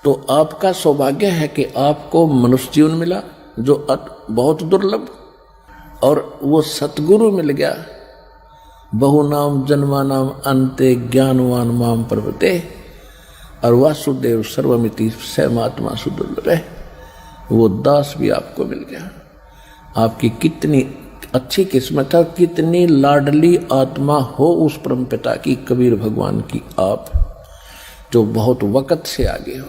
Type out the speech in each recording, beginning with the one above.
तो आपका सौभाग्य है कि आपको मनुष्य जीवन मिला जो बहुत दुर्लभ, और वो सतगुरु मिल गया। बहु नाम जन्मा नाम अंते ज्ञानवान माम प्रवते, और वासुदेव सर्वमिति सहमात्मा सुदुर्लभ है। वो दास भी आपको मिल गया। आपकी कितनी अच्छी किस्मत है, कितनी लाडली आत्मा हो उस परम पिता की, कबीर भगवान की, आप जो बहुत वक्त से आगे हो।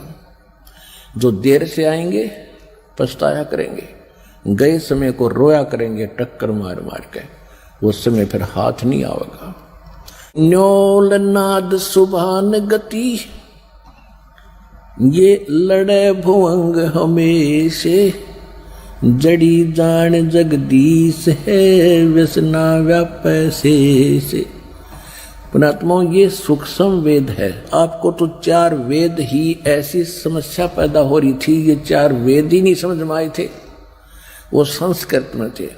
जो देर से आएंगे पछताया करेंगे, गए समय को रोया करेंगे टक्कर मार मार के, वो समय फिर हाथ नहीं आवेगा। न्योल नाद सुभान गति, ये लड़े भुवंग हमेशे, जड़ी जान जगदीश है, व्यसना व्यापै से। पुणात्मा, ये सूक्ष्म वेद है। आपको तो 4 वेद ही ऐसी समस्या पैदा हो रही थी, ये 4 वेद ही नहीं समझ में आए थे, वो संस्कृत में थे।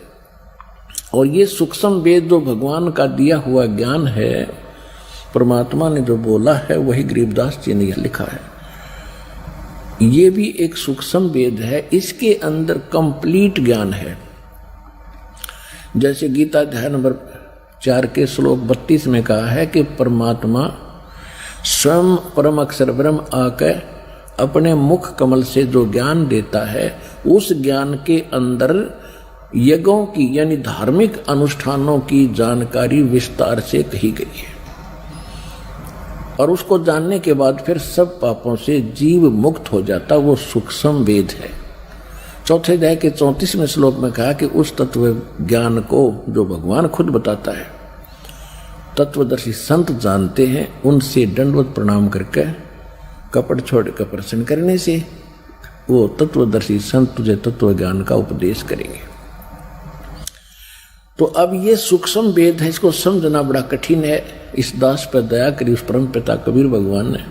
और ये सूक्ष्म वेद जो भगवान का दिया हुआ ज्ञान है, परमात्मा ने जो बोला है वही गरीबदास जी ने यह लिखा है। ये भी एक सूक्ष्म वेद है, इसके अंदर कंप्लीट ज्ञान है। जैसे गीता अध्याय नंबर 4 के श्लोक 32 में कहा है कि परमात्मा स्वयं परम अक्षर ब्रह्म आकर अपने मुख कमल से जो ज्ञान देता है, उस ज्ञान के अंदर यज्ञों की यानी धार्मिक अनुष्ठानों की जानकारी विस्तार से कही गई है। और उसको जानने के बाद फिर सब पापों से जीव मुक्त हो जाता, वो सूक्ष्म वेद है। चौथे अध्याय के 34वें श्लोक में कहा कि उस तत्व ज्ञान को जो भगवान खुद बताता है, तत्वदर्शी संत जानते हैं, उनसे दंडवत प्रणाम करके कपट छोड़ कर प्रसन्न करने से वो तत्वदर्शी संत तुझे तत्व ज्ञान का उपदेश करेंगे। तो अब ये सूक्ष्म वेद है, इसको समझना बड़ा कठिन है। इस दास पर दया करी उस परम पिता कबीर भगवान ने,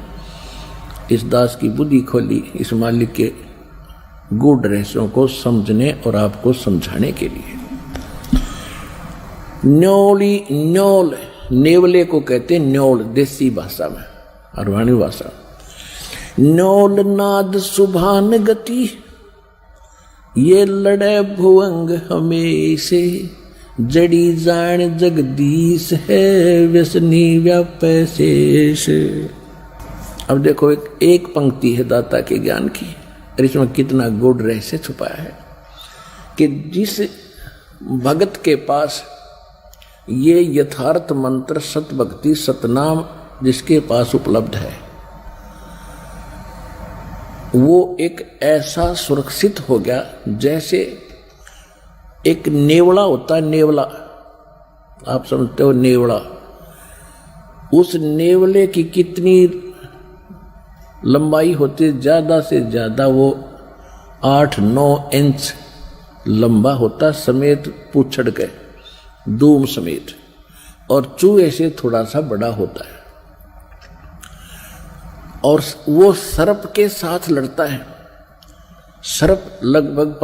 इस दास की बुद्धि खोली इस मालिक के गूढ़ रहस्यों को समझने और आपको समझाने के लिए। न्योली, न्योल, नेवले को कहते न्योल देसी भाषा में, अरवाणी भाषा। न्योल नाद सुभान गति, ये लड़े भुवंग हमेशे, जड़ी जान जगदीश है, व्यसनी व्यापै शेष। अब देखो एक पंक्ति है दाता के ज्ञान की, और इसमें कितना गूढ़ रहस्य छुपाया है कि जिस भगत के पास ये यथार्थ मंत्र सतभक्ति सतनाम जिसके पास उपलब्ध है, वो एक ऐसा सुरक्षित हो गया जैसे एक नेवला होता है। नेवला आप समझते हो, नेवला, उस नेवले की कितनी लंबाई होती है, ज्यादा से ज्यादा वो 8-9 इंच लंबा होता, समेत पूछड़ के दूम समेत, और चूहे से थोड़ा सा बड़ा होता है। और वो सर्प के साथ लड़ता है। सर्प लगभग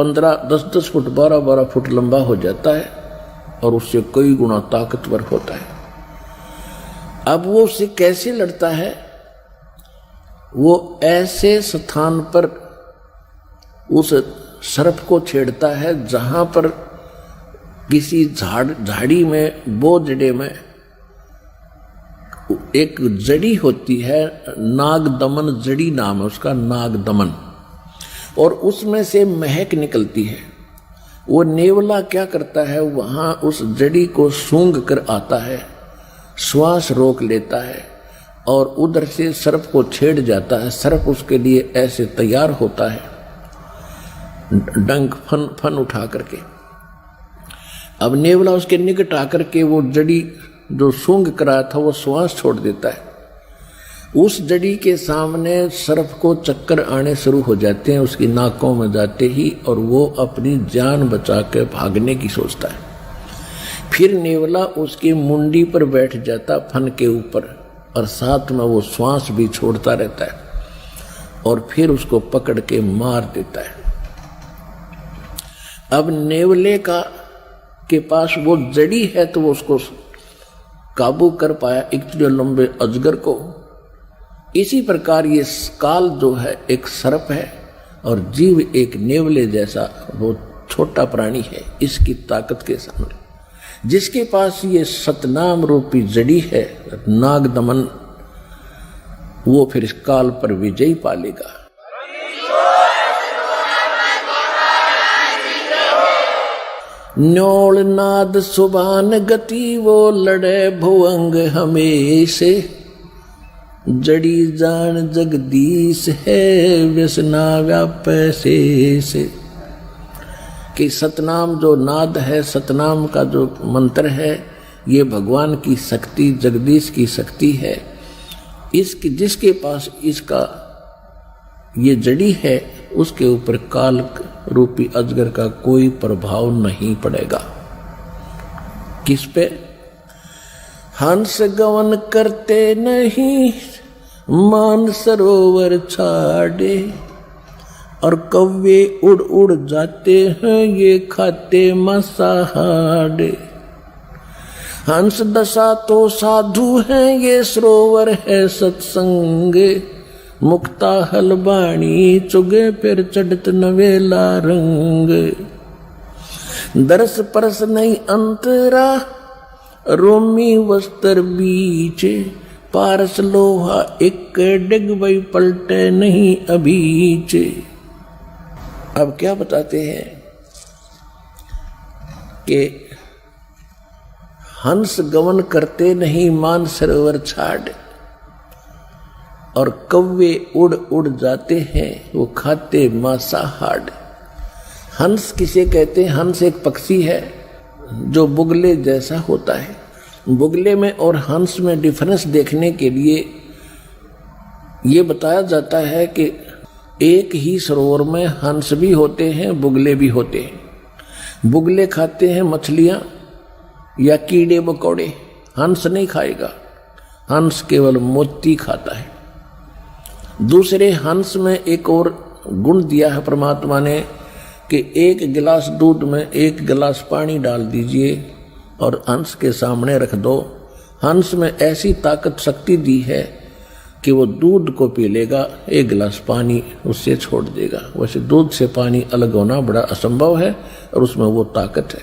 10-10 फुट 12-12 फुट लंबा हो जाता है और उससे कई गुना ताकतवर होता है। अब वो उससे कैसे लड़ता है? वो ऐसे स्थान पर उस सर्प को छेड़ता है जहां पर किसी झाड़ी में, बोझड़े में एक जड़ी होती है, नागदमन जड़ी नाम है उसका, नागदमन, और उसमें से महक निकलती है। वो नेवला क्या करता है, वहां उस जड़ी को सूंघ कर आता है, श्वास रोक लेता है और उधर से सर्प को छेड़ जाता है। सर्प उसके लिए ऐसे तैयार होता है, डंक फन उठा करके। अब नेवला उसके निकट आकर के वो जड़ी जो सूंघ कराया था वो श्वास छोड़ देता है। उस जड़ी के सामने सर्प को चक्कर आने शुरू हो जाते हैं उसकी नाकों में जाते ही, और वो अपनी जान बचा के भागने की सोचता है। फिर नेवला उसकी मुंडी पर बैठ जाता फन के ऊपर, और साथ में वो श्वास भी छोड़ता रहता है, और फिर उसको पकड़ के मार देता है। अब नेवले के पास वो जड़ी है तो वो उसको काबू कर पाया, इतने लंबे अजगर को, इसी प्रकार ये काल जो है एक सर्प है और जीव एक नेवले जैसा वो छोटा प्राणी है इसकी ताकत के सामने। जिसके पास ये सतनाम रूपी जड़ी है नाग दमन, वो फिर इस काल पर विजय पालेगा। न्योल नाद सुबान गति वो लड़े भुवंग हमेशे, जड़ी जान जगदीश है व्यसना व्यापै से। कि सतनाम जो नाद है, सतनाम का जो मंत्र है, ये भगवान की शक्ति, जगदीश की शक्ति है। इसकी जिसके पास इसका ये जड़ी है उसके ऊपर काल रूपी अजगर का कोई प्रभाव नहीं पड़ेगा। किस पे? हंस गवन करते नहीं मान सरोवर छाड़े, और कौवे उड़ उड़ जाते हैं ये खाते मसाहाड़े। हंस दशा तो साधु हैं ये सरोवर है सत्संग, मुक्ता हलबाणी चुगे फिर चढ़त नवेला रंग। दरस परस नहीं अंतरा रोमी वस्त्र बीच, पारस लोहा एक डिग वही पलटे नहीं अभीच। अब क्या बताते हैं कि हंस गमन करते नहीं मान सरोवर छाड़, और कौवे उड़ उड़ जाते हैं वो खाते मांसाहार। हंस किसे कहते हैं? हंस एक पक्षी है जो बुगले जैसा होता है। बुगले में और हंस में डिफरेंस देखने के लिए ये बताया जाता है कि एक ही सरोवर में हंस भी होते हैं, बुगले भी होते हैं। बुगले खाते हैं मछलियां या कीड़े मकोड़े, हंस नहीं खाएगा। हंस केवल मोती खाता है। दूसरे हंस में एक और गुण दिया है परमात्मा ने कि एक गिलास दूध में एक गिलास पानी डाल दीजिए और हंस के सामने रख दो। हंस में ऐसी ताकत शक्ति दी है कि वो दूध को पी लेगा, एक गिलास पानी उससे छोड़ देगा। वैसे दूध से पानी अलग होना बड़ा असंभव है और उसमें वो ताकत है।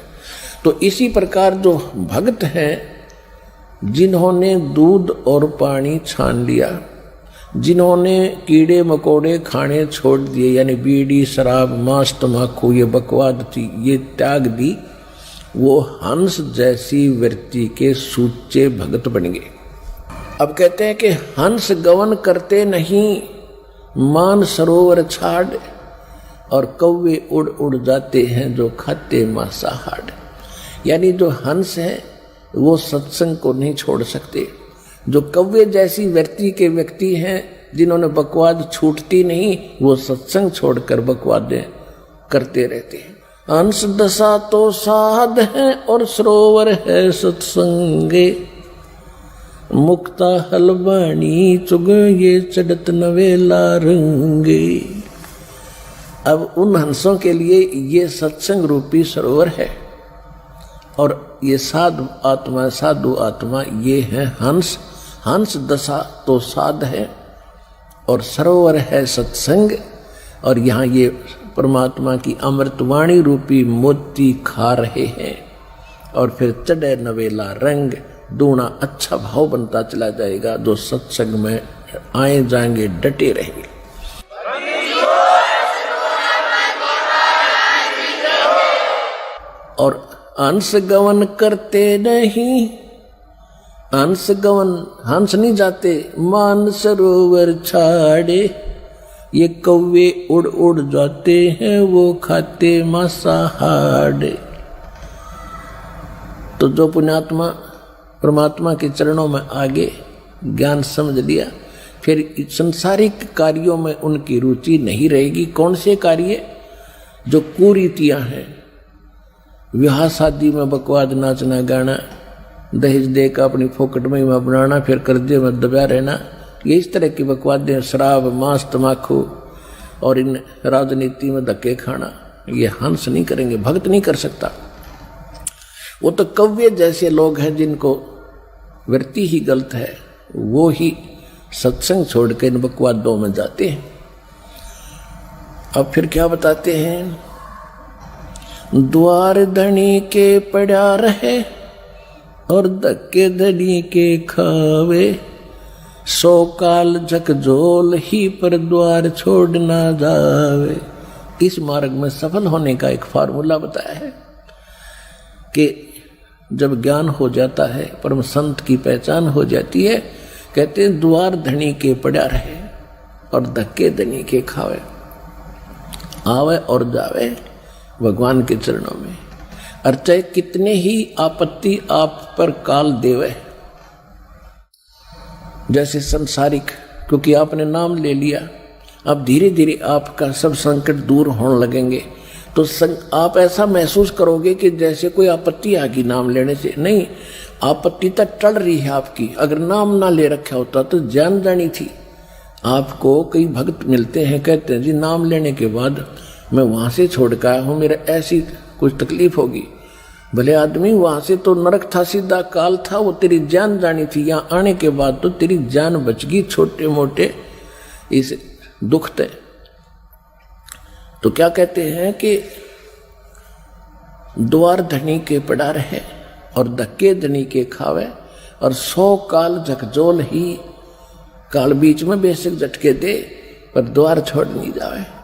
तो इसी प्रकार जो भक्त हैं जिन्होंने दूध और पानी छान लिया, जिन्होंने कीड़े मकोड़े खाने छोड़ दिए, यानी बीड़ी शराब मांस तम्बाकू ये बकवाद थी ये त्याग दी, वो हंस जैसी वृत्ति के सूचे भगत बन गए। अब कहते हैं कि हंस गवन करते नहीं मान सरोवर छाड़, और कौवे उड़ उड़ जाते हैं जो खाते मांसाहार। यानी जो हंस है वो सत्संग को नहीं छोड़ सकते। जो कौवे जैसी वृत्ति के व्यक्ति हैं जिन्होंने बकवाद छूटती नहीं, वो सत्संग छोड़कर बकवादें करते रहते हैं। हंस दशा तो साध है और सरोवर है सत्संगे, मुक्ता हलवाणी चुग ये चढ़त नवेला रंगे। अब उन हंसों के लिए ये सत्संग रूपी सरोवर है, और ये साधु आत्मा ये है हंस। हंस दशा तो साध है और सरोवर है सत्संग, और यहाँ ये परमात्मा की अमृतवाणी रूपी मोती खा रहे हैं। और फिर चढ़े नवेला रंग, दूना अच्छा भाव बनता चला जाएगा। जो सत्संग में आए जाएंगे डटे रहेंगे। और हंस गवन करते नहीं, हंस गवन हंस नहीं जाते मान सरोवर छाड़े, ये कौवे उड़ उड़ जाते हैं वो खाते मांसाहार। तो जो पुण्यात्मा परमात्मा के चरणों में आगे ज्ञान समझ लिया, फिर संसारिक कार्यों में उनकी रुचि नहीं रहेगी। कौन से कार्य? जो कुरीतियां हैं, विवाह शादी में बकवाद नाचना गाना, दहेज देकर अपनी फोकट में बनाना, फिर कर्जे में दबा रहना, ये इस तरह की बकवादें, शराब मांस तम्बाकू और इन राजनीति में धक्के खाना, ये हंस नहीं करेंगे, भक्त नहीं कर सकता। वो तो कौवे जैसे लोग हैं जिनको वृत्ति ही गलत है, वो ही सत्संग छोड़ के इन बकवादों में जाते हैं। अब फिर क्या बताते हैं, द्वार धनी के पड़ा रहे और धक्के धनी के खावे, 100 काल झकझोल ही पर द्वार छोड़ ना जावे। इस मार्ग में सफल होने का एक फार्मूला बताया है कि जब ज्ञान हो जाता है, परम संत की पहचान हो जाती है, कहते हैं द्वार धनी के पड़ा रहे और धक्के धनी के खावे, आवे और जावे भगवान के चरणों में। और चाहे कितने ही आपत्ति आप पर काल देवे, जैसे संसारिक, क्योंकि आपने नाम ले लिया, अब धीरे धीरे आपका सब संकट दूर होने लगेंगे, तो आप ऐसा महसूस करोगे कि जैसे कोई आपत्ति आ गई नाम लेने से। नहीं, आपत्ति तक टल रही है आपकी। अगर नाम ना ले रखा होता तो जान जानी थी। आपको कई भक्त मिलते हैं, कहते हैं जी नाम लेने के बाद मैं वहां से छोड़ कर आया हूं, मेरा ऐसी कुछ तकलीफ होगी। भले आदमी, वहां से तो नरक था, सीधा काल था, वो तेरी जान जानी थी। यहाँ आने के बाद तो तेरी जान बच गई, छोटे मोटे इस दुख थे। तो क्या कहते हैं कि द्वार धनी के पड़ा रहे और धक्के धनी के खावे, और 100 काल झकझोल ही, काल बीच में बेशक झटके दे पर द्वार छोड़ नहीं जावे।